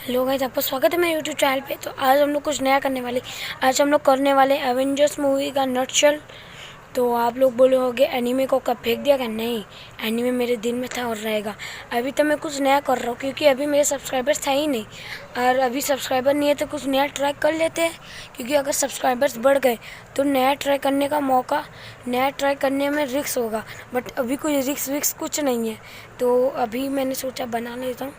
Hello guys, आपका स्वागत है मेरे यूट्यूब चैनल पे। तो आज हम लोग कुछ नया करने वाले। आज हम लोग करने वाले एवेंजर्स मूवी का नटशल। तो आप लोग बोले होगे एनीमे को कब फेंक दिया क्या? नहीं, एनीमे मेरे दिल में था और रहेगा। अभी तो मैं कुछ नया कर रहा हूँ क्योंकि अभी मेरे सब्सक्राइबर्स था ही नहीं, और अभी सब्सक्राइबर नहीं है तो कुछ नया ट्राई कर लेते हैं। क्योंकि अगर सब्सक्राइबर्स बढ़ गए तो नया ट्राई करने का मौका, नया ट्राई करने में रिस्क होगा। बट अभी कोई रिस्क कुछ नहीं है, तो अभी मैंने सोचा बना लेता हूँ।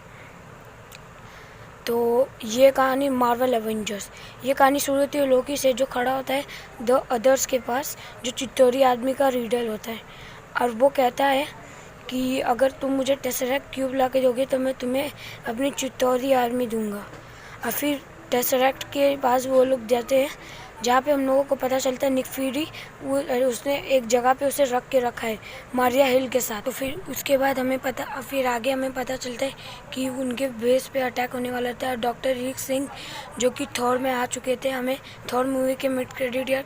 तो ये कहानी मार्वल एवेंजर्स, ये कहानी शुरू होती है लोकी से, जो खड़ा होता है द अदर्स के पास, जो चित्तौरी आदमी का रीडर होता है। और वो कहता है कि अगर तुम मुझे टेसरेक्ट क्यूब ला के दोगे तो मैं तुम्हें अपनी चित्तौरी आर्मी दूंगा। और फिर टेसरेक्ट के पास वो लोग जाते हैं, जहाँ पे हम लोगों को पता चलता है निक फ्यूरी उसने एक जगह पे उसे रख के रखा है मारिया हिल के साथ। तो फिर उसके बाद फिर आगे हमें पता चलता है कि उनके बेस पे अटैक होने वाला था। डॉक्टर रिक सिंह, जो कि थॉर में आ चुके थे, हमें थॉर मूवी के मिड क्रेडिट या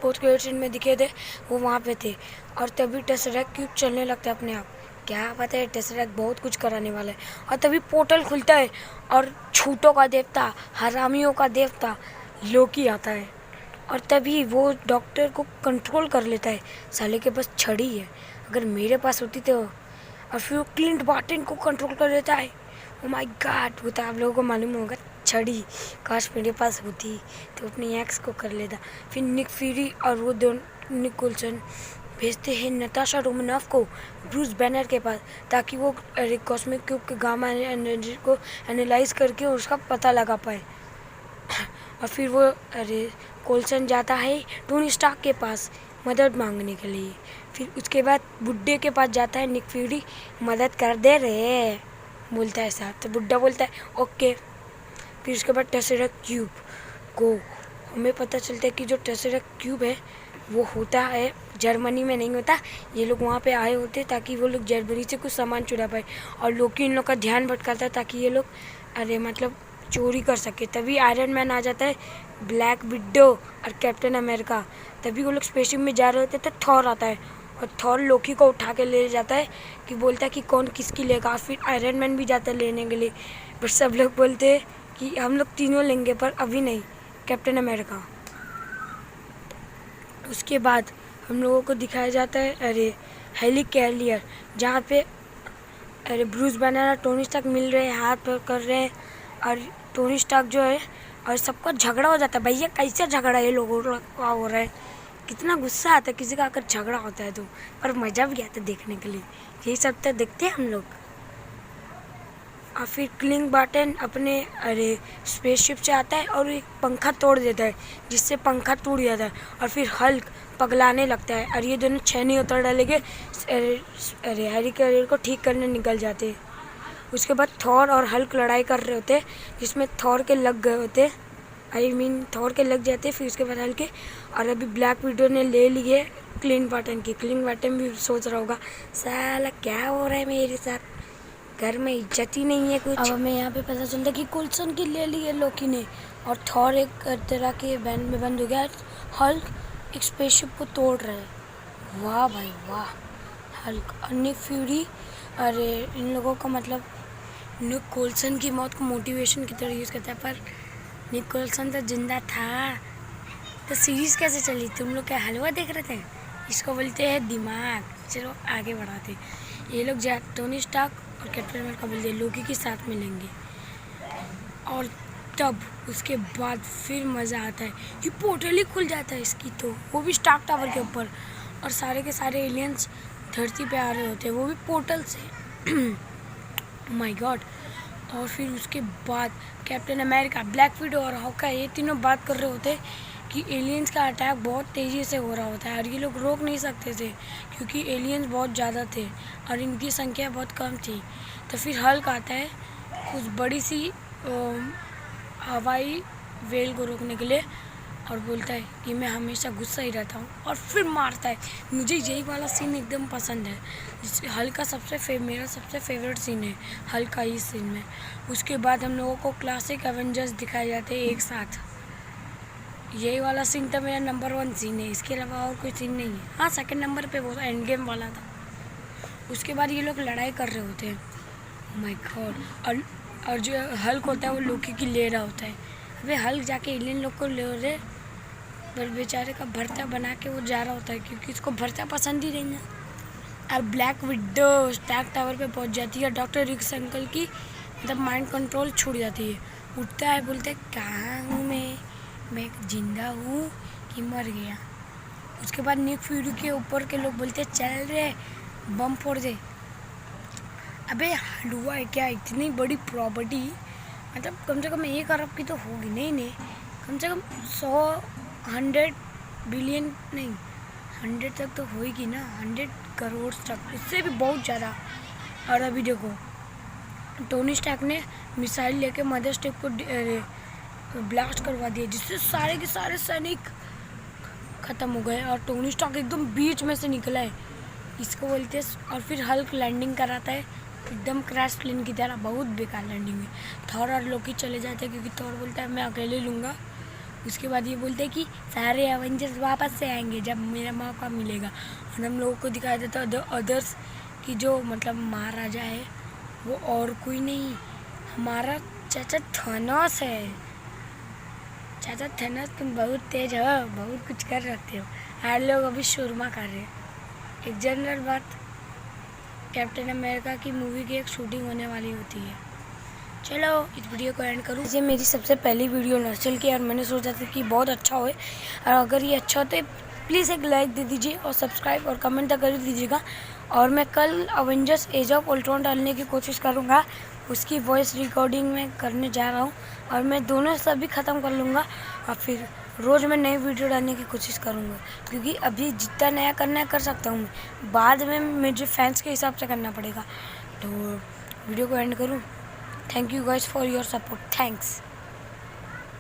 पोस्ट क्रेडिट सीन में दिखे थे, वो वहाँ पे थे। और तभी टेसरेक्ट क्यूब चलने लगता है अपने आप। क्या पता है, टेसरेक्ट बहुत कुछ कराने वाला है। और तभी पोर्टल खुलता है और छूटों का देवता, हरामियों का देवता लोकी आता है। और तभी वो डॉक्टर को कंट्रोल कर लेता है। साले के पास छड़ी है, अगर मेरे पास होती तो। और फिर वो क्लिंट बार्टन को कंट्रोल कर लेता है। ओ माय गॉड, वो तो आप लोगों को मालूम होगा, छड़ी काश मेरे पास होती तो अपनी एक्स को कर लेता। फिर निक फ्यूरी और वो दोनों निक कोल्सन भेजते हैं नताशा रोमनॉफ को ब्रूस बैनर के पास, ताकि वो कॉस्मिक क्यूब के गामा एनर्जी को एनालाइज करके उसका पता लगा पाए। और फिर वो कोल्सन जाता है टोनी स्टार्क के पास मदद मांगने के लिए। फिर उसके बाद बुड्ढे के पास जाता है निक फ्यूरी, मदद कर दे रहे बोलता है साहब। तो बुड्ढा बोलता है ओके। फिर उसके बाद टेसरेक्ट क्यूब को हमें पता चलता है कि जो टेसरेक्ट क्यूब है वो होता है जर्मनी में, नहीं होता। ये लोग वहाँ पे आए होते ताकि वो लोग जर्मनी से कुछ सामान चुरा पाए, और लोकी इन लोग का ध्यान भटकाता है ताकि ये लोग चोरी कर सके। तभी आयरन मैन आ जाता है, ब्लैक विडो और कैप्टन अमेरिका। तभी वो लोग स्पेसशिप में जा रहे होते तो थॉर आता है, और थॉर लोकी को उठा के ले जाता है कि बोलता है कि कौन किसकी लेगा। फिर आयरन मैन भी जाता है लेने के लिए, बट सब लोग बोलते हैं कि हम लोग तीनों लेंगे, पर अभी नहीं, कैप्टन अमेरिका। उसके बाद हम लोगों को दिखाया जाता है हेली कैरियर, जहाँ पे ब्रूस बैनर और टोनी स्टार्क मिल रहे हैं, हाथ कर रहे हैं। और टोनी स्टार्क जो है, और सबका झगड़ा हो जाता है। भैया कैसे झगड़ा ये लोगों का हो रहा है, कितना गुस्सा आता है किसी का अगर झगड़ा होता है तो। पर मज़ा भी आता है देखने के लिए, यही सब तो देखते हैं हम लोग। और फिर क्लिंग बार्टन अपने स्पेसशिप से आता है और एक पंखा तोड़ देता है, जिससे पंखा टूट जाता है। और फिर हल्क पगलाने लगता है, और ये दोनों छेनी उतर डालेंगे हैरी कैरियर को ठीक करने निकल जाते हैं। उसके बाद थॉर और हल्क लड़ाई कर रहे होते, जिसमें थॉर के लग गए होते, थॉर के लग जाते। फिर उसके बाद हल्के, और अभी ब्लैक विडो ने ले लिए क्लिंट बार्टन की। क्लिंट बार्टन भी सोच रहा होगा साला क्या हो रहा है मेरे साथ, घर में इज्जत ही नहीं है कुछ। अब हमें यहाँ पे पता चलता कि कोल्सन की ले ली है लोकी ने, और थॉर एक तरह के बैंड में बंद हो गया। हल्क एक स्पेसशिप को तोड़ रहा है। वाह भाई वाह। हल्क और निक फ्यूरी, अरे इन लोगों का मतलब निक कोल्सन की मौत को मोटिवेशन की तरह यूज़ करता है। पर निक कोल्सन तो जिंदा था, तो सीरीज़ कैसे चली? तुम लोग क्या हलवा देख रहे थे? इसको बोलते हैं दिमाग। चलो आगे बढ़ाते। ये लोग टोनी स्टार्क और कैप्टन अमेरिका बोलते हैं लोकी के साथ मिलेंगे। और तब उसके बाद फिर मज़ा आता है कि पोर्टल ही खुल जाता है इसकी, तो वो भी स्टार्क टावर के ऊपर, और सारे के सारे एलियंस धरती पे आ रहे होते हैं, वो भी पोर्टल से। My God. और फिर उसके बाद कैप्टन अमेरिका, ब्लैक विडो और हॉकाई, ये तीनों बात कर रहे होते कि एलियंस का अटैक बहुत तेज़ी से हो रहा होता है, और ये लोग रोक नहीं सकते थे क्योंकि एलियंस बहुत ज़्यादा थे और इनकी संख्या बहुत कम थी। तो फिर हल्क आता है उस बड़ी सी हवाई वेल को रोकने के लिए, और बोलता है कि मैं हमेशा गुस्सा ही रहता हूँ, और फिर मारता है। मुझे यही वाला सीन एकदम पसंद है, हल्क का मेरा सबसे फेवरेट सीन है हल्क का इस सीन में। उसके बाद हम लोगों को क्लासिक एवेंजर्स दिखाए जाते हैं एक साथ। यही वाला सीन तो मेरा नंबर 1 सीन है, इसके अलावा और कोई सीन नहीं है। हाँ, सेकंड नंबर पे वो एंड गेम वाला था। उसके बाद ये लोग लड़ाई कर रहे होते हैं। My God. और जो हल्क होता है वो लोकी की ले रहा होता है। अबे हल्क जाके एलियन लोग को ले रहे, पर बेचारे का भरता बना के वो जा रहा होता है क्योंकि इसको भरता पसंद ही नहीं है। और ब्लैक विडो स्टार्क टावर पे पहुंच जाती है। डॉक्टर रिक्स अंकल की मतलब माइंड कंट्रोल छूट जाती है। उठता है, बोलते कहाँ हूँ मैं जिंदा हूँ कि मर गया। उसके बाद निक फ्यूरी के ऊपर के लोग बोलते चल रे बम फोड़ दे। अबे हलवा है क्या, इतनी बड़ी प्रॉपर्टी, मतलब कम से कम 1 अरब की तो होगी। नहीं कम से कम 100 बिलियन नहीं 100 तक तो होगी ना, 100 करोड़ तक, उससे भी बहुत ज़्यादा। और अभी देखो टोनी स्टार्क ने मिसाइल लेके मदर स्टेप को ब्लास्ट करवा दिया, जिससे सारे के सारे सैनिक ख़त्म हो गए और टोनी स्टार्क एकदम बीच में से निकला है, इसको बोलते हैं। और फिर हल्क लैंडिंग कराता है एकदम क्रैश प्लेन की तरह, बहुत बेकार लैंडिंग है। थॉर और लोकी चले जाते हैं क्योंकि थॉर बोलता है मैं अकेले लूँगा। उसके बाद ये बोलते हैं कि सारे एवेंजर्स वापस से आएंगे जब मेरा मौका मिलेगा। और हम लोगों को दिखाया देता है अदर्स की जो मतलब महाराजा है वो और कोई नहीं, हमारा चाचा थैनोस है। चाचा थैनोस तुम बहुत तेज हो, बहुत कुछ कर रखते हो। हर लोग अभी सुरमा कर रहे हैं। एक जनरल बात, कैप्टन अमेरिका की मूवी की एक शूटिंग होने वाली होती है। चलो इस वीडियो को एंड करूँ। ये मेरी सबसे पहली वीडियो नर्सल की और मैंने सोचा था कि बहुत अच्छा होए, और अगर ये अच्छा हो तो प्लीज़ एक लाइक दे दीजिए और सब्सक्राइब और कमेंट तक कर दीजिएगा। और मैं कल अवेंजर्स एज ऑफ अल्ट्रॉन डालने की कोशिश करूँगा, उसकी वॉइस रिकॉर्डिंग में करने जा रहा हूँ और मैं दोनों सभी ख़त्म कर लूँगा और फिर रोज़ मैं नई वीडियो डालने की कोशिश करूँगा, क्योंकि अभी जितना नया करना है कर सकता हूँ, बाद में मुझे फैंस के हिसाब से करना पड़ेगा। तो वीडियो को एंड करूँ। Thank you guys for your support. Thanks.